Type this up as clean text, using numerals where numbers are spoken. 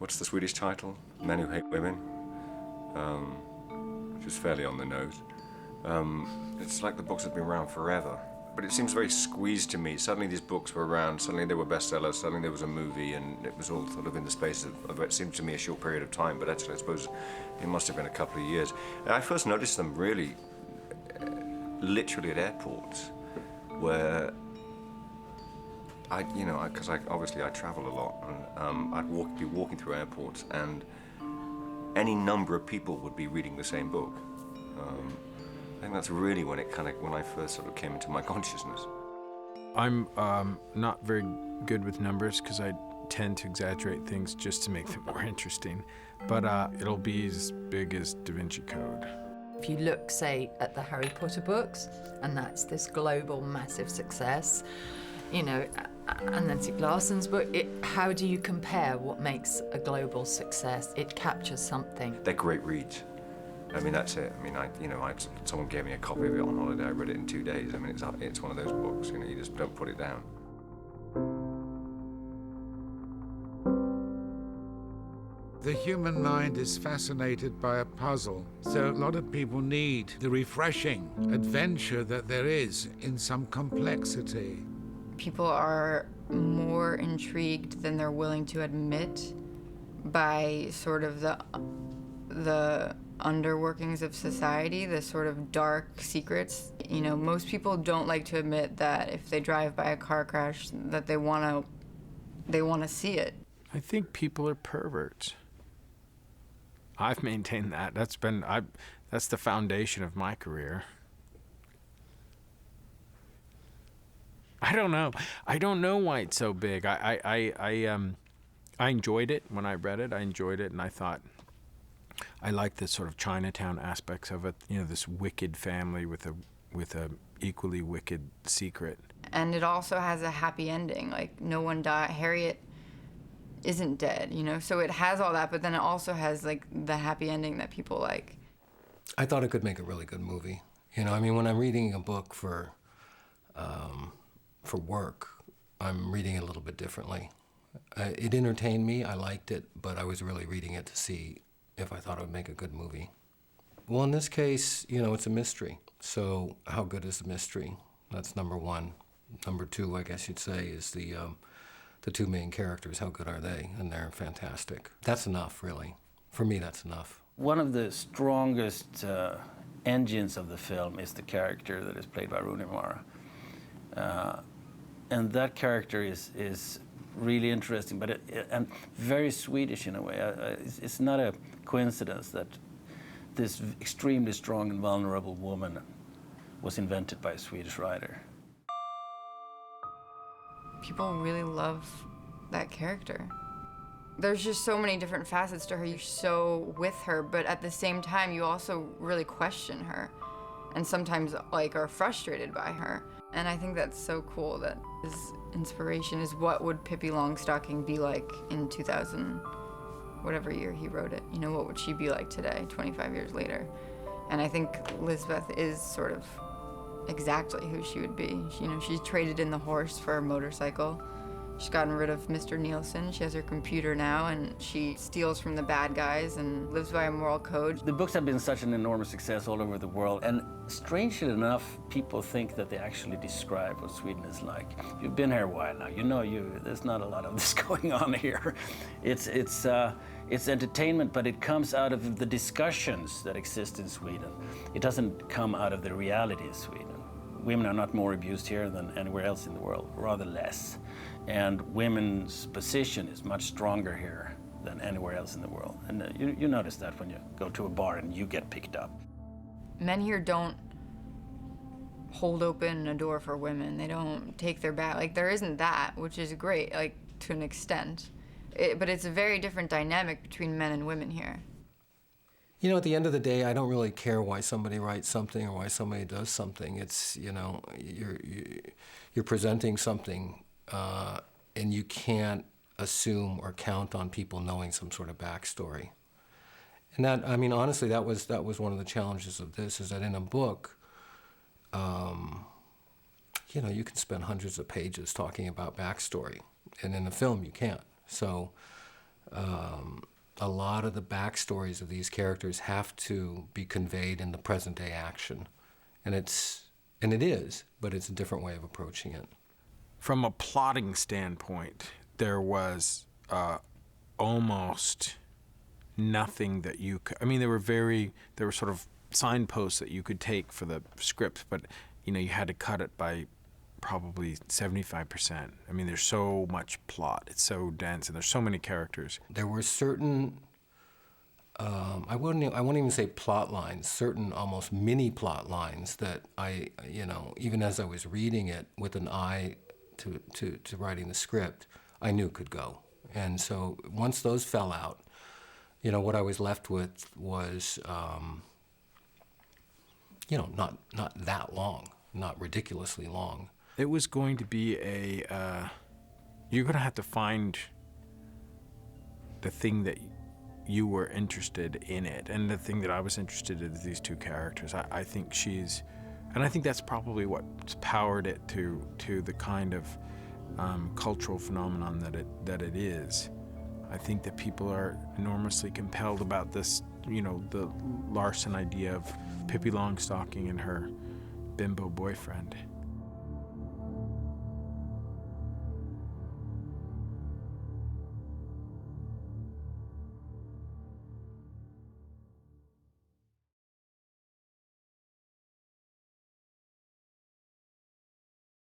what's the Swedish title? Men Who Hate Women, which is fairly on the nose. It's like the books have been around forever, but it seems very squeezed to me. Suddenly these books were around, suddenly they were bestsellers, suddenly there was a movie, and it was all sort of in the space of it seemed to me a short period of time, but actually I suppose it must have been a couple of years. And I first noticed them really, literally at airports, where because obviously I travel a lot, and I'd be walking through airports, and any number of people would be reading the same book. I think that's really when I first sort of came into my consciousness. I'm not very good with numbers because I tend to exaggerate things just to make them more interesting, but it'll be as big as Da Vinci Code. If you look, say, at the Harry Potter books, and that's this global massive success, and then Stieg Larsson's book, how do you compare what makes a global success? It captures something. They're great reads. I mean, that's it. I mean, someone gave me a copy of it on holiday. I read it in 2 days. I mean, it's one of those books, you just don't put it down. The human mind is fascinated by a puzzle, so a lot of people need the refreshing adventure that there is in some complexity. People are more intrigued than they're willing to admit by sort of the underworkings of society, the sort of dark secrets. Most people don't like to admit that if they drive by a car crash that they want to see it. I think people are perverts. I've maintained that. That's the foundation of my career. I don't know. I don't know why it's so big. I enjoyed it when I read it. I enjoyed it, and I thought I like the sort of Chinatown aspects of it. This wicked family with a equally wicked secret. And it also has a happy ending. Like, no one died. Harriet isn't dead, So it has all that, but then it also has like the happy ending that people like. I thought it could make a really good movie. When I'm reading a book for work, I'm reading it a little bit differently. It entertained me, I liked it, but I was really reading it to see if I thought it would make a good movie. Well, in this case, it's a mystery. So how good is the mystery? That's number one. Number two, I guess you'd say, is the two main characters. How good are they? And they're fantastic. That's enough, really. For me, that's enough. One of the strongest engines of the film is the character that is played by Rooney Mara. And that character is really interesting, but and very Swedish in a way. It's not a coincidence that this extremely strong and vulnerable woman was invented by a Swedish writer. People really love that character. There's just so many different facets to her. You're so with her, but at the same time, you also really question her, and sometimes are frustrated by her. And I think that's so cool that his inspiration is what would Pippi Longstocking be like in 2000, whatever year he wrote it. What would she be like today, 25 years later? And I think Lisbeth is sort of exactly who she would be. She's traded in the horse for a motorcycle. She's gotten rid of Mr. Nielsen. She has her computer now, and she steals from the bad guys and lives by a moral code. The books have been such an enormous success all over the world, and strangely enough, people think that they actually describe what Sweden is like. You've been here a while now. There's not a lot of this going on here. It's entertainment, but it comes out of the discussions that exist in Sweden. It doesn't come out of the reality of Sweden. Women are not more abused here than anywhere else in the world, rather less. And women's position is much stronger here than anywhere else in the world. And you notice that when you go to a bar and you get picked up. Men here don't hold open a door for women. They don't take their back. There isn't that, which is great, to an extent. But it's a very different dynamic between men and women here. At the end of the day, I don't really care why somebody writes something or why somebody does something. It's, you're presenting something, and you can't assume or count on people knowing some sort of backstory. And that, honestly, that was one of the challenges of this, is that in a book, you can spend hundreds of pages talking about backstory, and in a film you can't. So a lot of the backstories of these characters have to be conveyed in the present day action. And it is, but it's a different way of approaching it. From a plotting standpoint, there was almost nothing that you could, I mean, there were sort of signposts that you could take for the script, but you had to cut it by probably 75%. I mean, there's so much plot, it's so dense, and there's so many characters. There were certain, I wouldn't even say plot lines, certain almost mini plot lines that I, even as I was reading it with an eye to writing the script, I knew could go. And so once those fell out, what I was left with was, not that long, not ridiculously long. It was going to be you're going to have to find the thing that you were interested in it. And the thing that I was interested in is these two characters. I think and I think that's probably what's powered it to the kind of cultural phenomenon that it is. I think that people are enormously compelled about this, the Larson idea of Pippi Longstocking and her bimbo boyfriend.